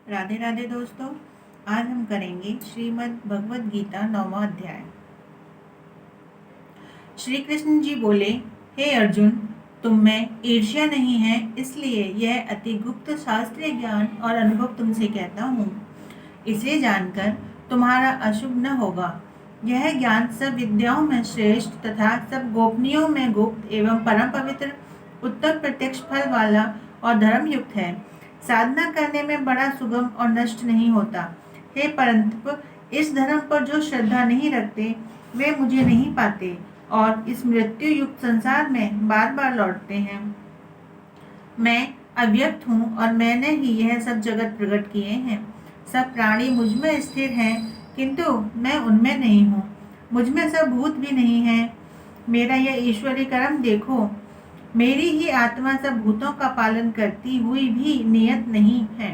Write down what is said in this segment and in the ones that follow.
राधे राधे दोस्तों। आज हम करेंगे श्रीमद् भगवद गीता 9वां अध्याय। श्री कृष्ण जी बोले, हे अर्जुन, तुम में ईर्ष्या नहीं है, इसलिए यह अति गुप्त शास्त्रीय ज्ञान और अनुभव तुमसे कहता हूँ। इसे जानकर तुम्हारा अशुभ न होगा। यह ज्ञान सब विद्याओं में श्रेष्ठ तथा सब गोपनीयों में गुप्त एवं परम पवित्र, उत्तम प्रत्यक्ष फल वाला और धर्मयुक्त है। साधना करने में बड़ा सुगम और नष्ट नहीं होता। हे परंतु इस धर्म पर जो श्रद्धा नहीं रखते वे मुझे नहीं पाते और इस मृत्यु युक्त संसार में बार बार लौटते हैं। मैं अव्यक्त हूँ और मैंने ही यह सब जगत प्रकट किए हैं। सब प्राणी मुझ में स्थिर हैं, किंतु मैं उनमें नहीं हूँ। मुझ में सब भूत भी नहीं है। मेरा यह ईश्वरीय कर्म देखो। मेरी ही आत्मा सब भूतों का पालन करती हुई भी नियत नहीं है।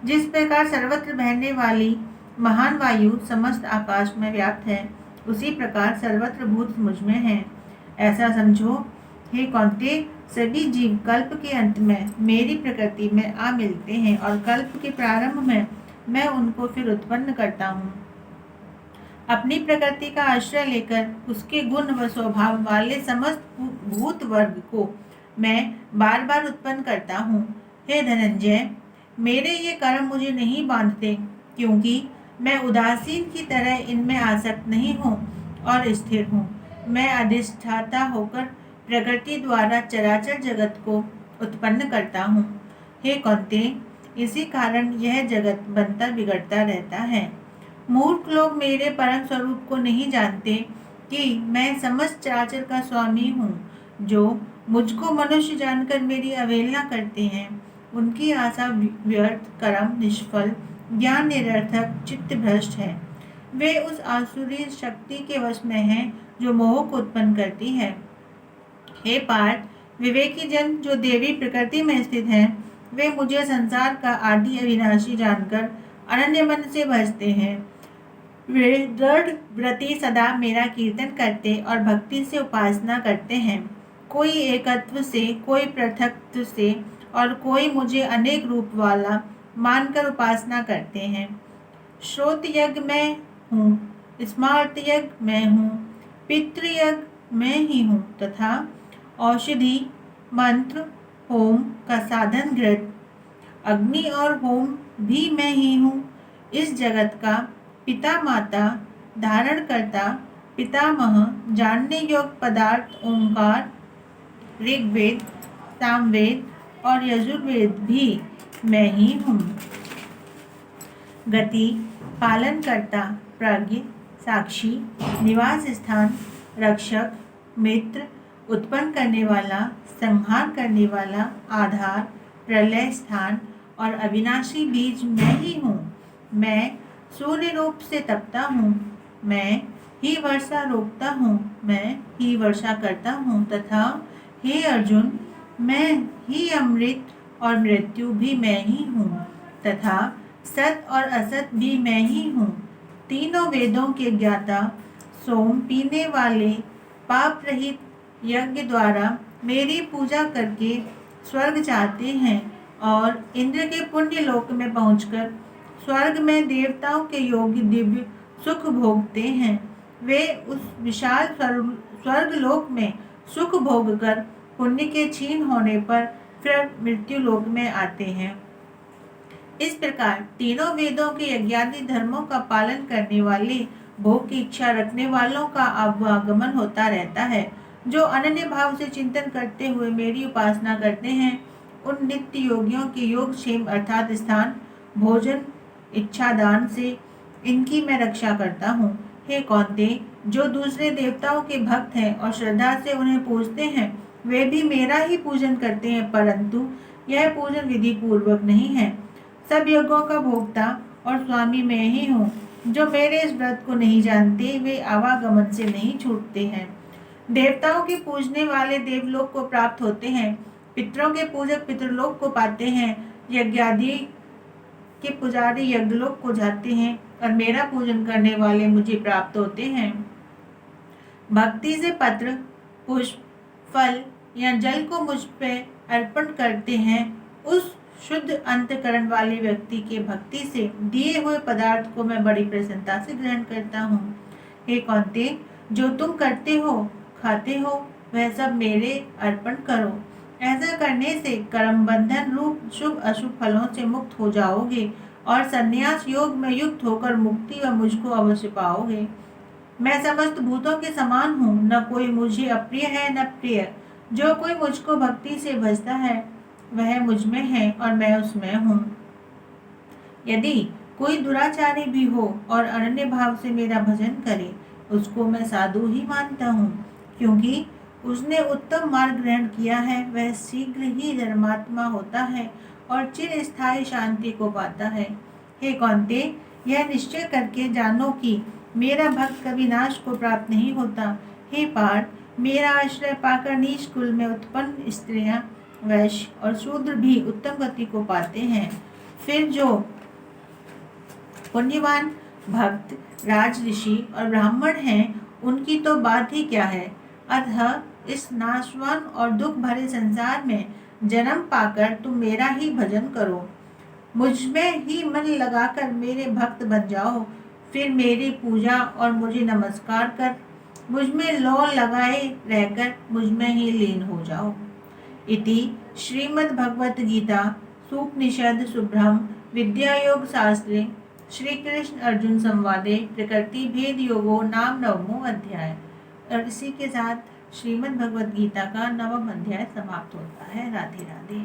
जिस प्रकार सर्वत्र बहने वाली महान वायु समस्त आकाश में व्याप्त है, उसी प्रकार सर्वत्र भूत मुझ में है। ऐसा समझो। हे कौन्तेय, सभी जीव कल्प के अंत में मेरी प्रकृति में आ मिलते हैं और कल्प के प्रारंभ में मैं उनको फिर उत्पन्न करता हूँ। अपनी प्रकृति का आश्रय लेकर उसके गुण व स्वभाव वाले समस्त भूत वर्ग को मैं बार बार उत्पन्न करता हूँ। हे धनंजय, मेरे ये कर्म मुझे नहीं बांधते, क्योंकि मैं उदासीन की तरह इनमें आसक्त नहीं हूँ और स्थिर हूँ। मैं अधिष्ठाता होकर प्रकृति द्वारा चराचर जगत को उत्पन्न करता हूँ। हे कौन्तेय, इसी कारण यह जगत बनता बिगड़ता रहता है। मूर्ख लोग मेरे परम स्वरूप को नहीं जानते कि मैं समस्त चराचर का स्वामी हूँ। जो मुझको मनुष्य जानकर मेरी अवहेलना करते हैं, उनकी आशा व्यर्थ, कर्म निष्फल, ज्ञान निरर्थक, चित्त भ्रष्ट है। वे उस आसुरी शक्ति के वश में हैं जो मोह को उत्पन्न करती है। हे पार्थ, विवेकी जन जो देवी प्रकृति में स्थित हैं, वे मुझे संसार का आदि अविनाशी जानकर अनन्य मन से भजते हैं। वे दृढ़ व्रति सदा मेरा कीर्तन करते और भक्ति से उपासना करते हैं। कोई एकत्व से, कोई पृथकत्व से और कोई मुझे अनेक रूप वाला मानकर उपासना करते हैं। श्रोत यज्ञ मैं हूँ, स्मार्त यज्ञ मैं हूँ, पितृयज्ञ मैं ही हूँ तथा औषधि, मंत्र, होम का साधन घृत, अग्नि और होम भी मैं ही हूँ। इस जगत का पिता माता, धारण करता, पितामह, जानने योग्य पदार्थ ओंकार, ऋग्वेद, सामवेद और यजुर्वेद भी मैं ही हूँ। गति, पालन करता, प्रज्ञ, साक्षी, निवास स्थान, रक्षक, मित्र, उत्पन्न करने वाला, संहार करने वाला, आधार, प्रलय स्थान और अविनाशी बीज मैं ही हूँ। मैं सूर्य रूप से तपता हूँ, मैं ही वर्षा रोकता हूँ, मैं ही वर्षा करता हूँ तथा हे अर्जुन, मैं ही अमृत और मृत्यु भी मैं ही हूँ तथा सत और असत भी मैं ही हूँ। तीनों वेदों के ज्ञाता, सोम पीने वाले, पाप रहित यज्ञ द्वारा मेरी पूजा करके स्वर्ग चाहते हैं और इंद्र के पुण्य लोक में पहुंचकर स्वर्ग में देवताओं के योग्य दिव्य सुख भोगते हैं। वे उस विशाल स्वर्ग लोक में सुख भोग कर पुण्य के क्षीण होने पर फिर मृत्यु लोक में आते हैं। इस प्रकार तीनों वेदों के यज्ञादि धर्मों का पालन करने वाले, भोग की इच्छा रखने वालों का आवागमन होता रहता है। जो अनन्य भाव से चिंतन करते हुए मेरी उपासना करते हैं, उन नित्य योगियों के योगक्षेम अर्थात स्थान, भोजन, इच्छा दान से इनकी मैं रक्षा करता हूँ। हे कौन्तेय, जो दूसरे देवताओं के भक्त हैं और श्रद्धा से उन्हें पूजते हैं, वे भी मेरा ही पूजन करते हैं, परंतु यह पूजन विधि पूर्वक नहीं है। सब यज्ञों का भोक्ता और स्वामी मैं ही हूँ। जो मेरे इस व्रत को नहीं जानते, वे आवागमन से नहीं छूटते हैं। देवताओं के पूजने वाले देवलोक को प्राप्त होते हैं, पितरों के पूजक पितृलोक को पाते हैं, यज्ञादि के पुजारी यज्ञलोक को जाते हैं और मेरा पूजन करने वाले मुझे प्राप्त होते हैं। भक्ति से पत्र, पुष्प, फल या जल को मुझ पे अर्पण करते हैं, उस शुद्ध अंतकरण वाले व्यक्ति के भक्ति से दिए हुए पदार्थ को मैं बड़ी प्रसन्नता से ग्रहण करता हूँ। हे कौन्ते, जो तुम करते हो, खाते हो, वह सब मेरे अर्पण करो। ऐसा करने से कर्म बंधन रूप शुभ अशुभ फलों से मुक्त हो जाओगे और संन्यास योग में युक्त होकर मुक्ति व मुझको अवश्य पाओगे। मैं समस्त भूतों के समान हूँ, न कोई मुझे अप्रिय है न प्रिय। जो कोई मुझको भक्ति से भजता है वह मुझ में है और मैं उसमें हूँ। यदि कोई दुराचारी भी हो और अनन्य भाव से मेरा भजन करे, उसको मैं साधु ही मानता हूँ, क्योंकि उसने उत्तम मार्ग ग्रहण किया है। वह शीघ्र ही धर्मात्मा होता है और चिरस्थायी शांति को पाता है। हे कौन्ते, यह निश्चय करके जानो कि मेरा भक्त कभी नाश को प्राप्त नहीं होता। हे पार्थ, मेरा आश्रय पाकर नीच कुल में उत्पन्न स्त्रियां, वैश्य और शूद्र भी उत्तम गति को पाते हैं। फिर जो पुण्यवान भक्त, राज ऋषि और ब्राह्मण हैं, उनकी तो बात ही क्या है। अतः इस नाशवान और दुख भरे संसार में जन्म पाकर तुम मेरा ही भजन करो। मुझ में ही मन लगाकर मेरे भक्त बन जाओ। फिर मेरी पूजा और मुझे नमस्कार कर मुझ में लौ लगाए रहकर मुझ में ही लीन हो जाओ। इति श्रीमद्भगवत गीता सूपनिषद शुभ्रम विद्यायोग शास्त्रे श्री कृष्ण अर्जुन संवादे प्रकृति भेद योगो नाम नवमो अध्याय। और इसी के साथ श्रीमद् भगवद गीता का 9वां अध्याय समाप्त होता है। राधे राधे।